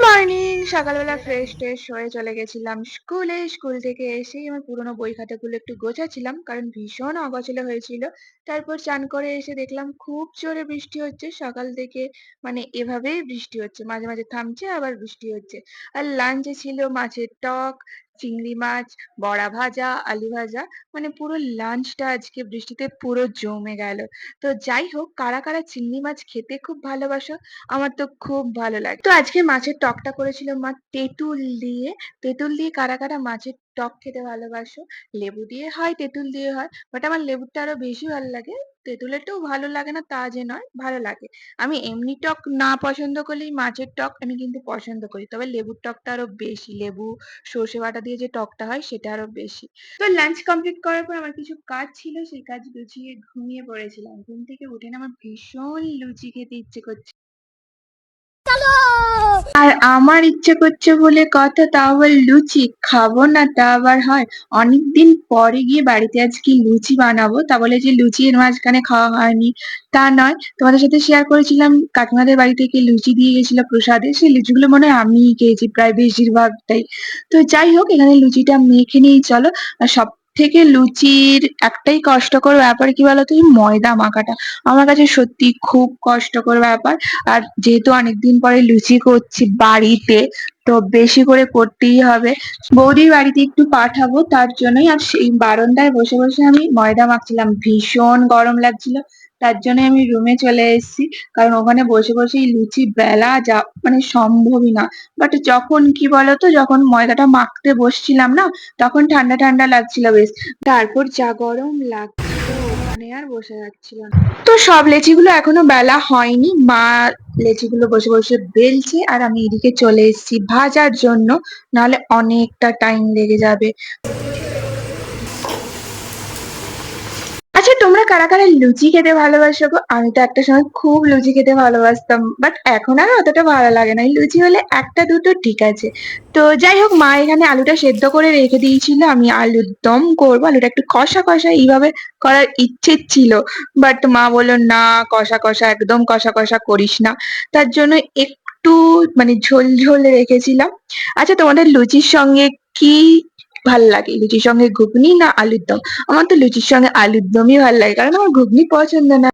Morning! সকালবেলা ফ্রেশ-ট্রেশ হয়ে চলে গেছিলাম স্কুলে। স্কুল থেকে এসেই আমার পুরোনো বই খাতাগুলো একটু গোছাচ্ছিলাম। কারণ ভীষণ অগোছালো হয়েছিল। তারপর চান করে এসে দেখলাম খুব জোরে বৃষ্টি হচ্ছে। সকাল থেকে মানে এভাবেই বৃষ্টি হচ্ছে। মাঝে, মাঝে থামছে আবার বৃষ্টি হচ্ছে। আর লাঞ্চে ছিল মাছের টক, চিংড়ি মাছ, বড়া ভাজা, আলু ভাজা। মানে পুরো লাঞ্চটা আজকে বৃষ্টিতে পুরো জমে গেল। তো যাই হোক, কারা, কারা চিংড়ি মাছ খেতে খুব ভালোবাসো? আমার তো খুব ভালো লাগে। তো আজকে মাছের টকটা করেছিল মা তেঁতুল দিয়ে। তেঁতুল দিয়ে কারা, কারা মাছের টক খেতে ভালোবাসো? লেবু দিয়ে হয়, তেঁতুল দিয়ে হয়। বাট আমার লেবুরটা আরো বেশি ভালো লাগে। তেঁতুলেরটাও ভালো লাগে না তা যে নয়, ভালো লাগে। আমি এমনি টক না পছন্দ করলেই মাছের টক আমি কিন্তু পছন্দ করি। তবে লেবুর টকটা আরো বেশি। লেবু, সর্ষে বাটা দিয়ে যে টকটা হয় সেটা আরো বেশি। তো লাঞ্চ কমপ্লিট করার পর আমার কিছু কাজ ছিল, সেই কাজ গুছিয়ে ঘুমিয়ে পড়েছিলাম। ঘুম থেকে উঠে না আমার ভীষণ লুচি খেতে ইচ্ছে করছে। আর আমার ইচ্ছে করছে বলে কথা, তাও আবার লুচি খাবো না তা আবার হয়? অনেকদিন পরে গিয়ে বাড়িতে আজকে লুচি বানাবো, তা বলে যে লুচি এর মাঝখানে খাওয়া হয়নি তা নয়। তোমাদের সাথে শেয়ার করেছিলাম কাকিমাদের বাড়ি থেকে লুচি দিয়ে গেছিল প্রসাদে, সেই লুচিগুলো মনে হয় আমিই খেয়েছি প্রায় বেশিরভাগটাই। তো যাই হোক, এখানে লুচিটা মেখে নিই চলো। আর সব থেকে লুচির একটাই কষ্টকর ব্যাপার কি বলতো, এই ময়দা মাখাটা আমার কাছে সত্যি খুব কষ্টকর ব্যাপার। আর যেহেতু অনেকদিন পরে লুচি করছি বাড়িতে, তো বেশি করে করতেই হবে। বৌদির বাড়িতে একটু পাঠাবো তার জন্যই। আর সেই বারান্দায় বসে বসে আমি ময়দা মাখছিলাম, ভীষণ গরম লাগছিল। তার জন্য আমি রুমে চলে এসেছি, কারণ ওখানে বসে বসেই লুচি বেলা যা মানে সম্ভবই না। বাট যখন কি বলতো, যখন ময়দাটা মাখতে বসছিলাম না, তখন ঠান্ডা ঠান্ডা লাগছিল বেশ। তারপর যা গরম লাগছিল, ওখানে আর বসে যাচ্ছিল না। তো সব লেচিগুলো এখনো বেলা হয়নি। মা লেচিগুলো বসে বসে বেলছে আর আমি এদিকে চলে এসেছি ভাজার জন্য, নাহলে অনেকটা টাইম লেগে যাবে। আচ্ছা, তোমরা কারা কারা লুচি খেতে ভালোবাসো গো? আমি তো একটা সময় খুব লুচি খেতে ভালোবাসতাম, বাট এখন আর অতটা ভালো লাগে না। এই লুচি হলে একটা দুটো ঠিক আছে। তো যাই হোক, মা এখানে আলুটা সেদ্ধ করে রেখে দিয়েছিল। আমি আলুর দম করবো, আলুটা একটু কষা কষা এইভাবে করার ইচ্ছে ছিল, বাট মা বললো না, কষা কষা একদম কষা কষা করিস না। তার জন্য একটু মানে ঝোল ঝোল রেখেছিলাম। আচ্ছা, তোমাদের লুচির সঙ্গে কি ভাল লাগে? লুচির সঙ্গে ঘুগনি না আলুর দম? আমার তো লুচির সঙ্গে আলুর দমই ভাল লাগে, কারণ আমার ঘুগনি পছন্দ না।